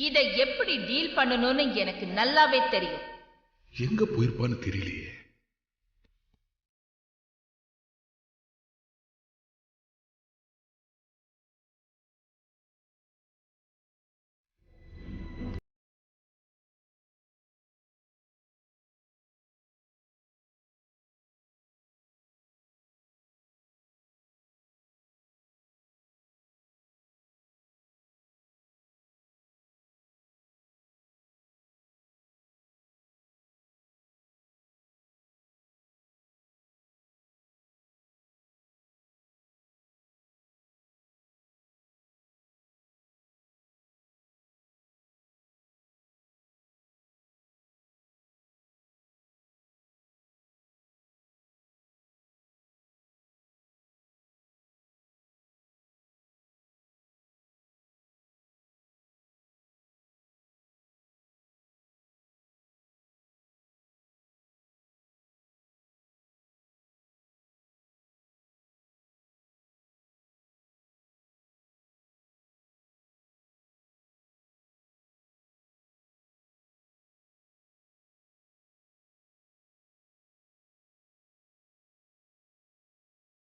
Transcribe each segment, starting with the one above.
இதை எப்படி டீல் பண்ணணும்னு எனக்கு நல்லாவே தெரியும். எங்க போயிருப்பான்னு தெரியலையே.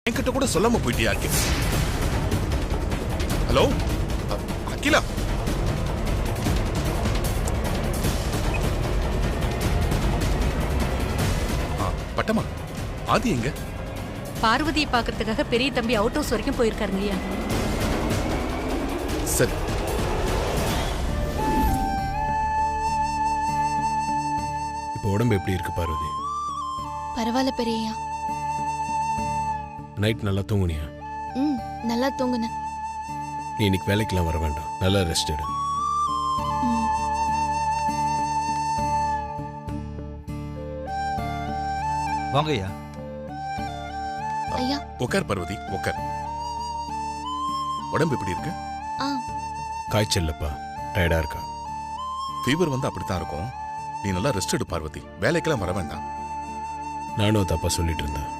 என்கிட்ட கூட சொல்லாம போயிட்டியா? ஹலோ அகிலா, பட்டமா ஆதி எங்க? பார்வதியை பாக்குறதுக்காக பெரிய தம்பி அவுட் ஹவுஸ் வரைக்கும் போயிருக்காருங்கய்யா. சரி, இப்போ உடம்பு எப்படி இருக்கு பார்வதி? பரவாயில்ல பெரியய்யா. நைட் நல்லா தூங்குனியா? நல்லா தூங்குனேன். நீ இன்னைக்கு வேலைக்கெல்லாம் வர வேண்டாம், நல்லா ரெஸ்ட் எடு. வாங்க ஐயா. ஐயா உட்கார் பார்வதி, உட்கார். உடம்பு எப்படி இருக்கு? காய்ச்சல்லப்பா, டயர்டா இருக்கா? ஃபீவர் வந்து அப்படித்தான் இருக்கும். நீ நல்லா ரெஸ்ட் எடு பார்வதி, வேலைக்கெல்லாம் வர வேண்டாம். நானும் தப்பா சொல்லிட்டு இருந்தேன்.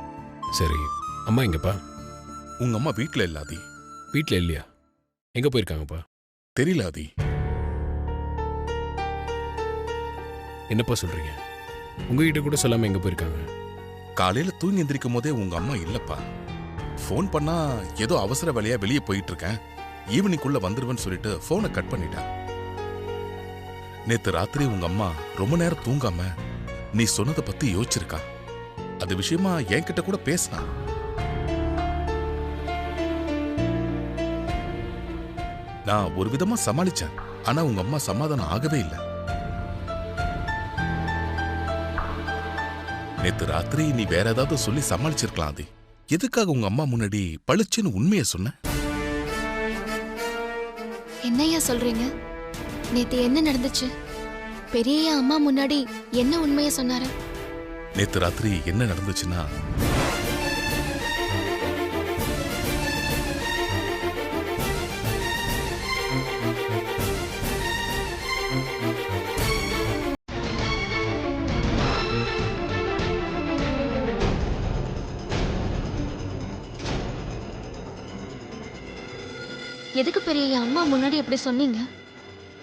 சரி, அம்மா எங்கப்பா? உங்க அம்மா வீட்டுல இல்ல ஆதி. வீட்டில் இல்லையா? எங்க போயிருக்காங்கப்பா? தெரியல ஆதி. என்னப்பா சொல்றீங்க? உங்ககிட்ட கூட சொல்லாம எங்க போயிருக்காங்க? காலையில தூங்கி எந்திரிக்கும் போதே உங்க அம்மா இல்லப்பா. ஃபோன் பண்ணா ஏதோ அவசர வேலையா வெளியே போயிட்டு இருக்கேன், ஈவினிங்குள்ள வந்துருவேன்னு சொல்லிட்டு போனை கட் பண்ணிட்டா. நேத்து ராத்திரி உங்க அம்மா ரொம்ப நேரம் தூங்காம நீ சொன்னதை பத்தி யோசிச்சிருக்கா. அது விஷயமா என்கிட்ட கூட பேசினா. நான் ஒரு விதமா சமாளிச்சேன், ஆனா உங்க அம்மா சமாதானம் ஆகவே இல்லை. நேத்து ராத்திரி நீ வேற ஏதாவது சொல்லி சமாளிச்சிருக்கலாம். அது எதுக்காக உங்க அம்மா முன்னாடி பளிச்சுன்னு உண்மையை சொன்ன? என்னய்யா சொல்றீங்க? நேத்து என்ன நடந்துச்சு? பெரியய்யா அம்மா முன்னாடி என்ன உண்மையை சொன்னாரு? நேத்து ராத்திரி என்ன நடந்துச்சுன்னா, எதுக்கு பெரியய்யா அம்மா முன்னாடி எப்படி சொன்னீங்க?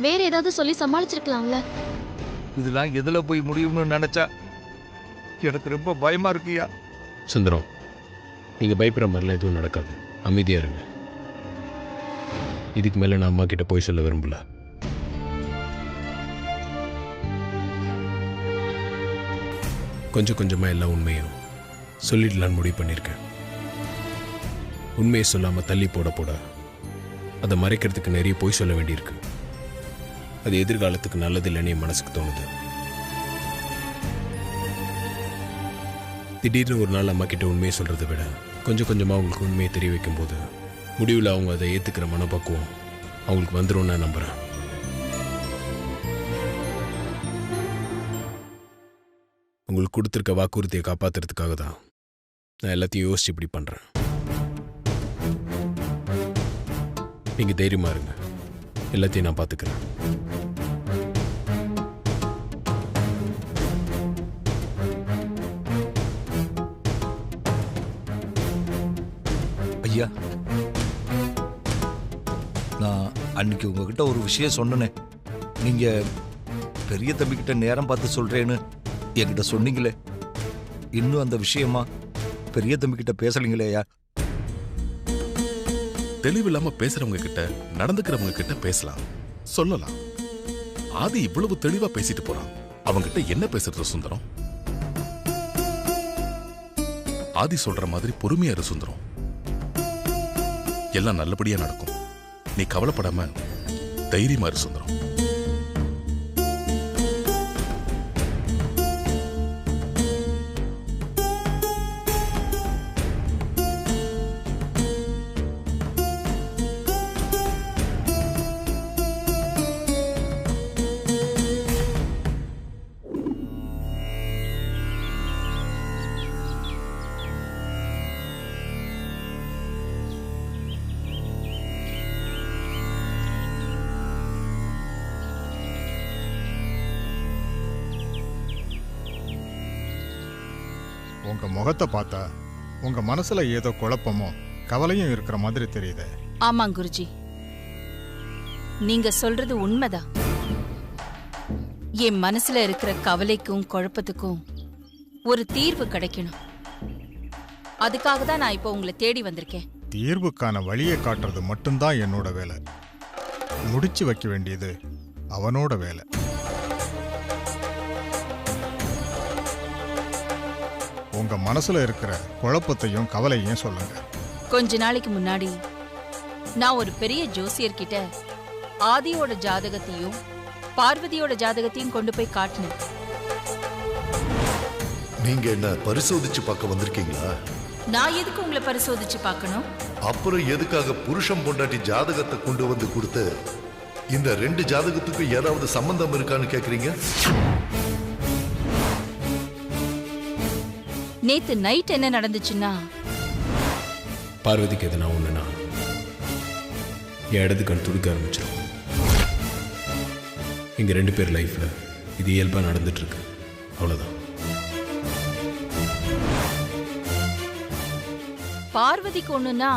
வேற ஏதாவது சொல்லி சமாளிச்சிருக்கலாம்ல. இதெல்லாம் எதுல போய் முடியும்னு நினைச்சா எனக்கு ரொம்ப பயமா இருக்குயா. சுந்தரம், நீங்க பயப்படுற மாதிரிலாம் எதுவும் நடக்காது, அமைதியா இருங்க. இதுக்கு மேல நான் அம்மா கிட்ட போய் சொல்ல விரும்பல. கொஞ்சம் கொஞ்சமா எல்லா உண்மையும் சொல்லிடலான்னு முடிவு பண்ணியிருக்கேன். உண்மையை சொல்லாம தள்ளி போட போட அதை மறைக்கிறதுக்கு நிறைய போய் சொல்ல வேண்டியிருக்கு. அது எதிர்காலத்துக்கு நல்லது இல்லைன்னு என் மனசுக்கு தோணுது. திடீர்னு ஒரு நாள் அம்மா கிட்ட உண்மையை சொல்றதை விட கொஞ்சம் கொஞ்சமாக அவங்களுக்கு உண்மையை தெரிய வைக்கும் போது முடிவில் அவங்க அதை ஏற்றுக்கிற மனப்பக்குவம் அவங்களுக்கு வந்துடும் நான் நம்புகிறேன். உங்களுக்கு கொடுத்துருக்க வாக்குறுதியை காப்பாற்றுறதுக்காக தான் நான் எல்லாத்தையும் யோசிச்சு இப்படி பண்ணுறேன். நீங்கள் தைரியமாக இருங்க, எல்லாத்தையும் நான் பார்த்துக்கிறேன். ஐயா, நான் அன்னைக்கு உங்ககிட்ட ஒரு விஷயம் சொன்னேனே, நீங்க பெரிய தம்பிக்கிட்ட நேரம் பார்த்து சொல்றேன்னு என்கிட்ட சொன்னீங்களே, இன்னும் அந்த விஷயமா பெரிய தம்பிக்கிட்ட பேசலீங்களேயா? தெளிவில்லாம பேசுறவங்க கிட்ட, நடந்துக்கிறவங்க கிட்ட பேசலாம், சொல்லலாம். ஆதி இவ்வளவு தெளிவா பேசிட்டு போறான், அவங்கிட்ட என்ன பேசுறது சுந்தரம்? ஆதி சொல்ற மாதிரி பொறுமையா இரு சுந்தரம். எல்லாம் நல்லபடியா நடக்கும். நீ கவலைப்படாம தைரியமா இரு சுந்தரம். உங்க முகத்தை பார்த்தா உங்க மனசுல ஏதோ குழப்பமோ கவலையும் இருக்கிற மாதிரி தெரியுது. ஆமா குருஜி, நீங்க சொல்றது உண்மைதான். என் மனசுல இருக்கிற கவலைக்கும் குழப்பத்துக்கும் ஒரு தீர்வு கிடைக்கணும். அதுக்காக தான் நான் இப்போ உங்களை தேடி வந்திருக்கேன். தீர்வுக்கான வழியை காட்டுறது மட்டும்தான் என்னோட வேலை. முடிச்சு வைக்க வேண்டியது அவனோட வேலை. உங்க மனசுல இருக்கிற குழப்பத்தையும் கவலையும் சொல்லுங்க. கொஞ்ச நாளைக்கு முன்னாடி நான் ஒரு பெரிய ஜோசியர்கிட்ட ஆதியோட ஜாதகத்தையும் பார்வதியோட ஜாதகத்தையும் கொண்டு போய் காட்டினேன். நீங்க என்ன பரிசோதிச்சு பார்க்க வந்திருக்கீங்களா? நான் எதுக்கு உங்களை பரிசோதிச்சு பார்க்கணும்? அப்புறம் எதுக்காக புருஷன் பொண்டாட்டி ஜாதகத்தை கொண்டு வந்து கொடுத்து இந்த 2 ஜாதகத்துக்கும் ஏதாவது சம்பந்தம் இருக்கான்னு கேக்குறீங்க? நேத்து நைட் என்ன நடந்துச்சுன்னா, பார்வதிக்கு எதுனா ஒண்ணுனா என் இடது கண் துடிக்க ஆரம்பிச்சிடும். எங்க 2 பேர் லைஃப்ல இது இயல்பா நடந்துட்டு இருக்கு, அவ்வளவுதான். பார்வதிக்கு ஒண்ணுன்னா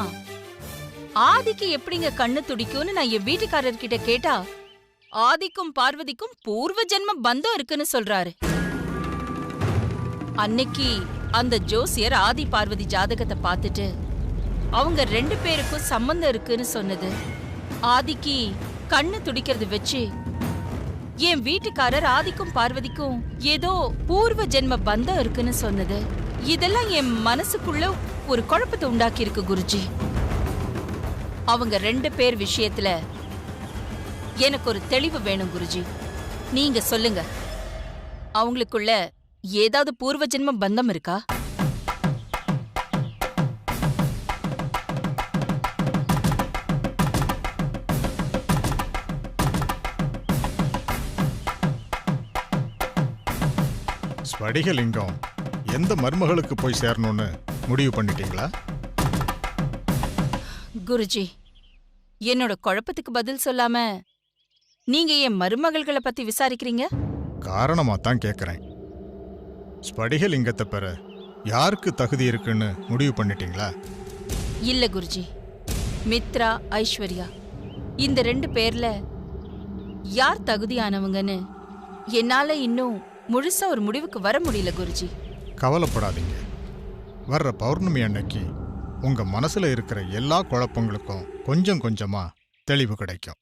ஆதிக்கு எப்படிங்க கண்ணு துடிக்கும்னு நான் என் வீட்டுக்காரர்கிட்ட கேட்டா, ஆதிக்கும் பார்வதிக்கும் பூர்வ ஜென்ம பந்தம் இருக்குன்னு சொல்றாரு. அன்னைக்கு அந்த ஜோசியர் ஆதி பார்வதி ஜாதகத்தை பார்த்துட்டு அவங்க 2 பேருக்கும் சம்பந்தம் இருக்குன்னு சொன்னது. ஆதிக்கு கண்ணு துடிக்கிறது வச்சு என் வீட்டுக்காரர் ஆதிக்கும் பார்வதிக்கும் ஏதோ பூர்வ ஜென்ம பந்தம் இருக்குன்னு சொன்னது. இதெல்லாம் என் மனசுக்குள்ள ஒரு குழப்பத்தை உண்டாக்கி இருக்கு குருஜி. அவங்க 2 பேர் விஷயத்துல எனக்கு ஒரு தெளிவு வேணும் குருஜி. நீங்க சொல்லுங்க, அவங்களுக்குள்ள ஏதாவது பூர்வ ஜென்ம பந்தம் இருக்கா? ஸ்படிகலிங்கம் எந்த மருமகளுக்கு போய் சேரணும்னு முடிவு பண்ணிட்டீங்களா? குருஜி, என்னோட குழப்பத்துக்கு பதில் சொல்லாம நீங்க என் மருமகள்களை பத்தி விசாரிக்கிறீங்க? காரணமா தான் கேட்குறேன். ஸ்படிகலிங்கத்தை பெற யாருக்கு தகுதி இருக்குன்னு முடிவு பண்ணிட்டீங்களா? இல்ல குருஜி, மித்ரா, ஐஸ்வர்யா இந்த 2 பேர்ல யார் தகுதியானவங்கன்னு என்னால இன்னும் முழுசா ஒரு முடிவுக்கு வர முடியல குருஜி. கவலைப்படாதீங்க. வர்ற பௌர்ணமி அன்னைக்கு உங்க மனசுல இருக்கிற எல்லா குழப்பங்களுக்கும் கொஞ்சம் கொஞ்சமா தெளிவு கிடைக்கும்.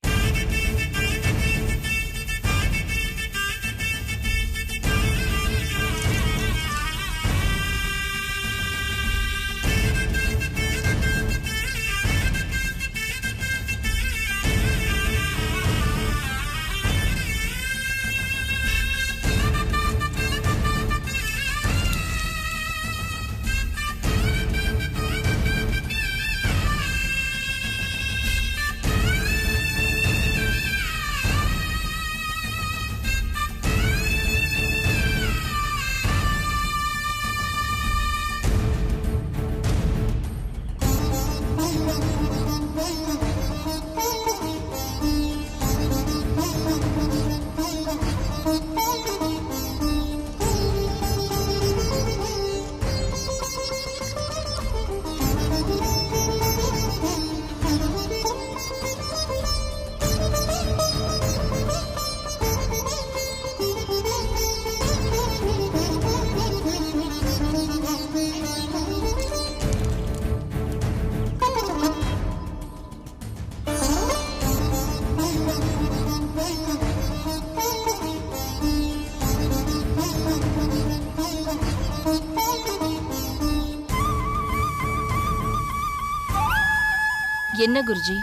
என்ன குருஜி,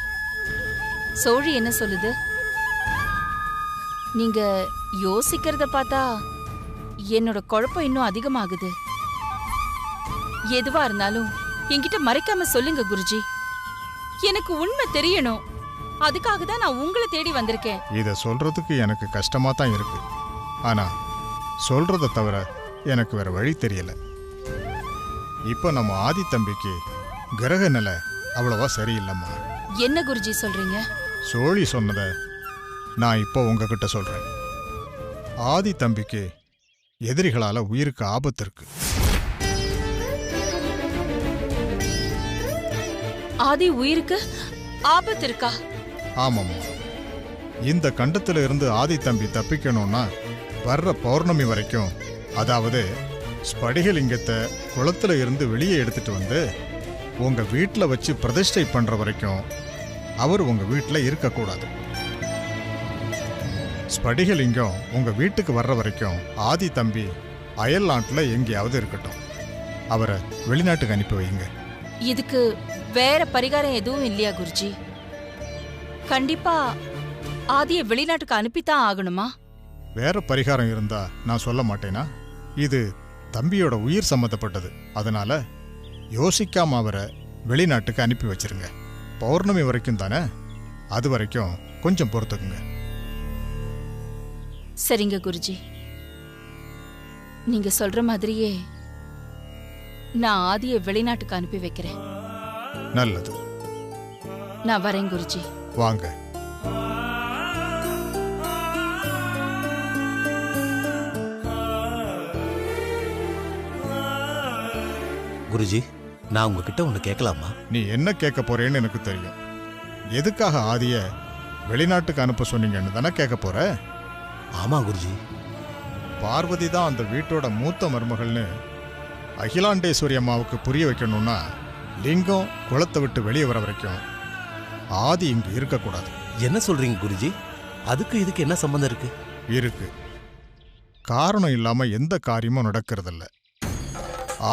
சோழி என்ன சொல்லுது? நீங்க யோசிக்கிறத பார்த்தா என்னோட குழப்பம் இன்னும் அதிகமாகுது. எதுவா இருந்தாலும் என்கிட்ட மறைக்காம சொல்லுங்க குருஜி. எனக்கு உண்மை தெரியணும். அதுக்காக தான் நான் உங்களை தேடி வந்திருக்கேன். இதை சொல்றதுக்கு எனக்கு கஷ்டமா தான் இருக்கு. ஆனா சொல்றதை தவிர எனக்கு வேற வழி தெரியல. இப்போ நம்ம ஆதி தம்பிக்கு கிரக நிலை அவ்வளவா சரியில்லைம்மா. என்ன குருஜி சொல்றீங்க? சோழி சொன்னதை நான் இப்போ உங்ககிட்ட சொல்றேன். ஆதி தம்பிக்கு எதிரிகளால உயிருக்கு ஆபத்து இருக்கு. ஆதி உயிருக்கு ஆபத்து இருக்கா? ஆமாம்மா. இந்த கண்டத்துல இருந்து ஆதி தம்பி தப்பிக்கணும்னா வர்ற பௌர்ணமி வரைக்கும், அதாவது ஸ்படிகலிங்கத்தை குளத்துல இருந்து வெளியே எடுத்துட்டு வந்து உங்க வீட்டில் வச்சு பிரதிஷ்டை பண்ற வரைக்கும் அவர் உங்க வீட்டில் இருக்கக்கூடாது. ஸ்படிகலிங்கம் உங்க வீட்டுக்கு வர்ற வரைக்கும் ஆதி தம்பி அயல் நாட்டுல எங்கேயாவது இருக்கட்டும். அவரை வெளிநாட்டுக்கு அனுப்பி வைங்க. இதுக்கு வேற பரிகாரம் எதுவும் இல்லையா குருஜி? கண்டிப்பா ஆதியை வெளிநாட்டுக்கு அனுப்பித்தான் ஆகணுமா? வேற பரிகாரம் இருந்தா நான் சொல்ல மாட்டேனா? இது தம்பியோட உயிர் சம்மந்தப்பட்டது. அதனால யோசிக்காம அவரை வெளிநாட்டுக்கு அனுப்பி வச்சிருங்க. பௌர்ணமி வரைக்கும் தானே, அது வரைக்கும் கொஞ்சம் பொறுத்துக்குங்க. சரிங்க குருஜி, நீங்க சொல்ற மாதிரியே நான் ஆதியை வெளிநாட்டுக்கு அனுப்பி வைக்கிறேன். நல்லது, நான் வரேன் குருஜி. வாங்க. குருஜி, நான் உங்ககிட்ட ஒன்று கேட்கலாமா? நீ என்ன கேட்க போறேன்னு எனக்கு தெரியும். எதுக்காக ஆதிய வெளிநாட்டுக்கு அனுப்ப சொன்னீங்கன்னு தானே கேட்க போற? ஆமா குருஜி. பார்வதி தான் அந்த வீட்டோட மூத்த மருமகள்னு அகிலாண்டேஸ்வரி அம்மாவுக்கு புரிய வைக்கணும்னா லிங்கம் குளத்தை விட்டு வெளியே வர வரைக்கும் ஆதி இங்கு இருக்கக்கூடாது. என்ன சொல்றீங்க குருஜி? அதுக்கு இதுக்கு என்ன சம்பந்தம் இருக்கு? இருக்கு. காரணம் இல்லாம எந்த காரியமும் நடக்கிறதில்ல.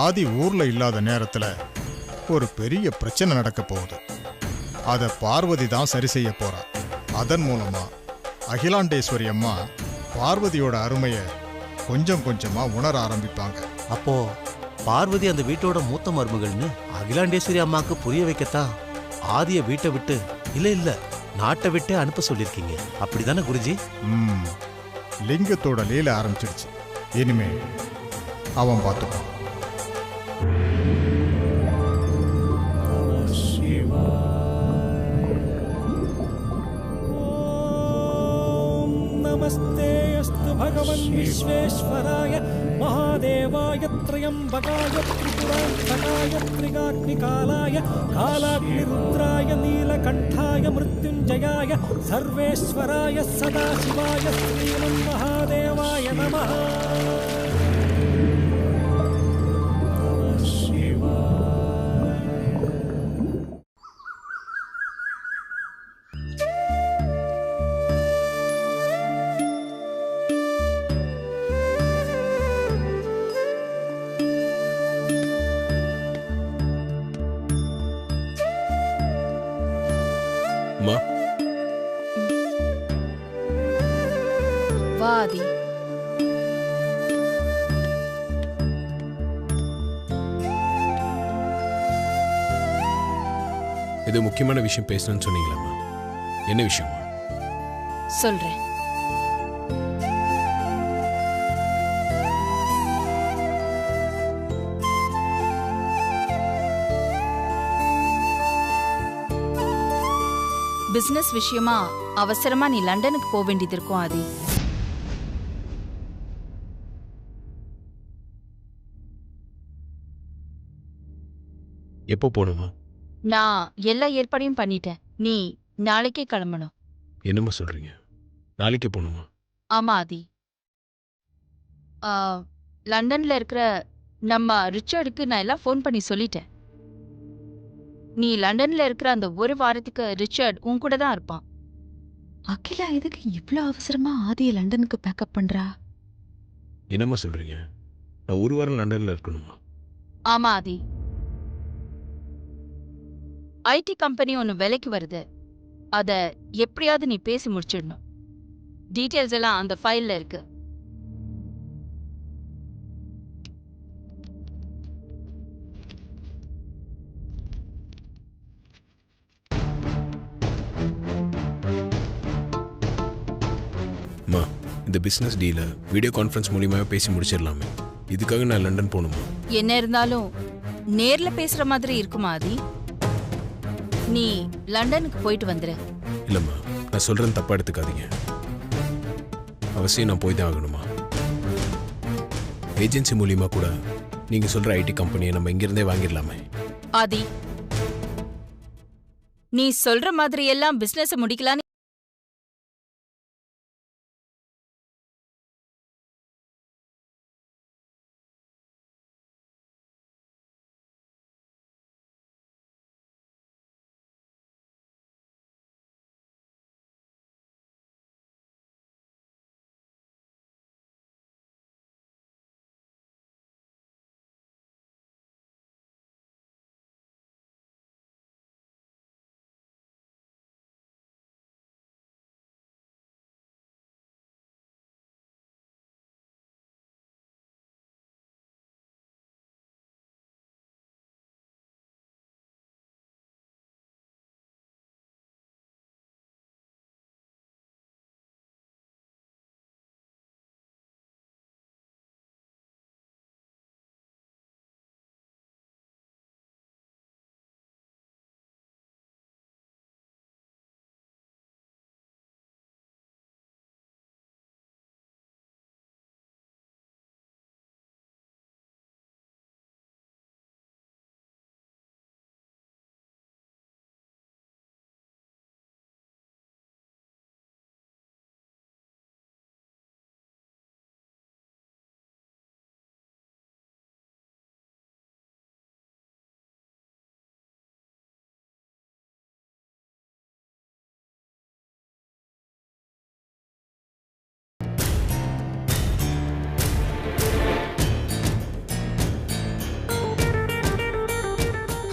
ஆதி ஊர்ல இல்லாத நேரத்துல ஒரு பெரிய பிரச்சனை நடக்க போகுது. அதை பார்வதி தான் சரி செய்ய போறா. அதன் மூலமா அகிலாண்டேஸ்வரி அம்மா பார்வதியோட அருமையை கொஞ்சம் கொஞ்சமா உணர ஆரம்பிப்பாங்க. அப்போ பார்வதி அந்த வீட்டோட மூத்த மருமகள்னு அகிலாண்டேஸ்வரி அம்மாவுக்கு புரிய வைக்கத்தான் ஆதிய வீட்டை விட்டு இல்ல நாட்டை விட்டு அனுப்ப சொல்லியிருக்கீங்க, அப்படிதானே குருஜி? லிங்கத்தோட லீல ஆரம்பிச்சிடுச்சு. இனிமே அவன் பார்த்துப்பான். नमस्ते अस्तु भगवन् विश्वेश्वराय महादेवाय त्र्यम्बकाय त्रिपुरान्तकाय त्रिगाग्निकालाय कालाग्निरुद्राय नीलकण्ठाय मृत्युञ्जयाय सर्वेश्वराय सदाशिवाय श्रीमन्महादेवाय नमः. வாதி ஏதோ முக்கியமான விஷயம் பேசணும்னு சொன்னீங்களாம்மா? என்ன விஷயமா? சொல்றேன். பிசினஸ் விஷயமா அவசரமா நீ லண்டனுக்கு போக வேண்டியது இருக்கும் ஆதி. எப்போ போகணுமா? நான் எல்லா ஏற்பாடையும் பண்ணிட்டேன். நீ நாளைக்கே கிளம்பணும். என்னம்மா சொல்றீங்க? நாளைக்கே போகணுமா? ஆமா ஆதி. லண்டன்ல இருக்கிற நம்ம ரிச்சர்டுக்கு நான் எல்லாம் ஃபோன் பண்ணி சொல்லிட்டேன். நீ லண்டன்ல இருக்கிற அந்த ஒரு வாரத்துக்கு ரிச்சர்ட் உன் கூட தான் இருப்பான். அகிலா எதுக்கு இவ்ளோ அவசரமா ஆதியை லண்டனுக்கு பேக்கப் பண்றா? என்னம்மா சொல்றீங்க? நான் ஒரு வாரம் லண்டன்ல இருக்கணுமா? ஆமா ஆதி. ஐடி கம்பெனி ஒன்னு விலைக்கு வருது. அத எப்படியாவது நீ பேசி முடிச்சிடணும். டீடைல்ஸ் எல்லாம் அந்த ஃபைல்ல இருக்கு. இந்த பிசினஸ் டீல வீடியோ கான்ஃபரன்ஸ் மூலியமாவே பேசி முடிச்சிடலாமே. இதுக்காக நான் லண்டன் போகணுமா? என்ன இருந்தாலும் நேர்ல பேசுற மாதிரி இருக்குமா ஆதி? நீ லண்டனுக்கு போயிட்டு வந்துரு. இல்லம்மா, நான் சொல்றேன், தப்பா எடுத்துக்காதீங்க. அவசியம் நான் போய் தான் ஆகணுமா? ஏஜென்சி மூலியமா கூட நீங்க சொல்ற ஐடி கம்பெனியை நம்ம இங்கிருந்தே வாங்கிடலாமே. ஆதி, நீ சொல்ற மாதிரி எல்லாம் பிசினஸ் முடிக்கலாம்.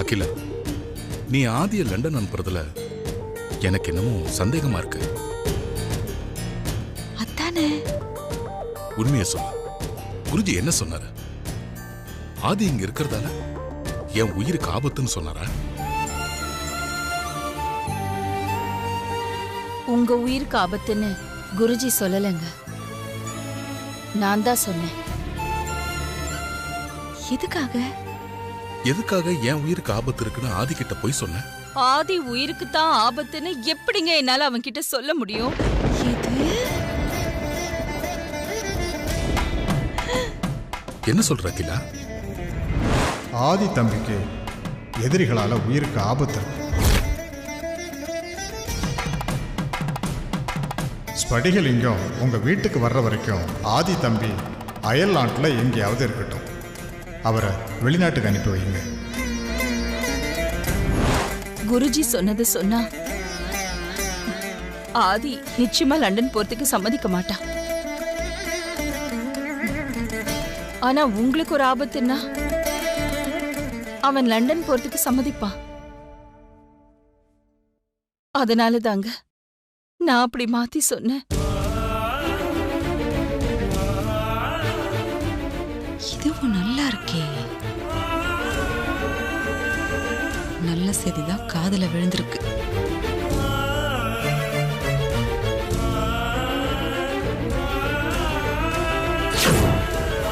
அகிலா, நீ ஆதிய லண்டன் அனுப்புறதுல எனக்கு என்னமோ சந்தேகமா இருக்கு. அதானே? உண்மையை சொல்ல, குருஜி என்ன சொன்னாரு? ஆதி இங்க இருக்கிறதால என் உயிருக்கு ஆபத்துன்னு சொன்னாரா? உங்க உயிருக்கு ஆபத்துன்னு குருஜி சொல்லலங்க, நான் தான் சொன்னேன். எதுக்காக? எதுக்காக என் உயிருக்கு ஆபத்து இருக்குன்னு ஆதி கிட்ட போய் சொன்னேன்? ஆதி உயிருக்கு தான் ஆபத்துன்னு எப்படிங்க என்னால அவன் கிட்ட சொல்ல முடியும்? என்ன சொல்ற அகிலா? ஆதி தம்பிக்கு எதிரிகளால உயிருக்கு ஆபத்து இருக்கு. ஸ்படிகலிங்கம் உங்க வீட்டுக்கு வர்ற வரைக்கும் ஆதி தம்பி அயல் நாட்டில் எங்கேயாவது இருக்கட்டும். அவரை வெளிநாட்டுக்கு அனுப்பி வைங்க. குருஜி சொன்னது சொன்னா ஆதி நிச்சயமா லண்டன் போறதுக்கு சம்மதிக்க மாட்டான். ஆனா உங்களுக்கு ஒரு ஆபத்துன்னா அவன் லண்டன் போறதுக்கு சம்மதிப்பான். அதனால தாங்க நான் அப்படி மாத்தி சொன்னேன். இதுவும் நல்லா இருக்கே. நல்ல செய்திதான் காதுல விழுந்திருக்கு.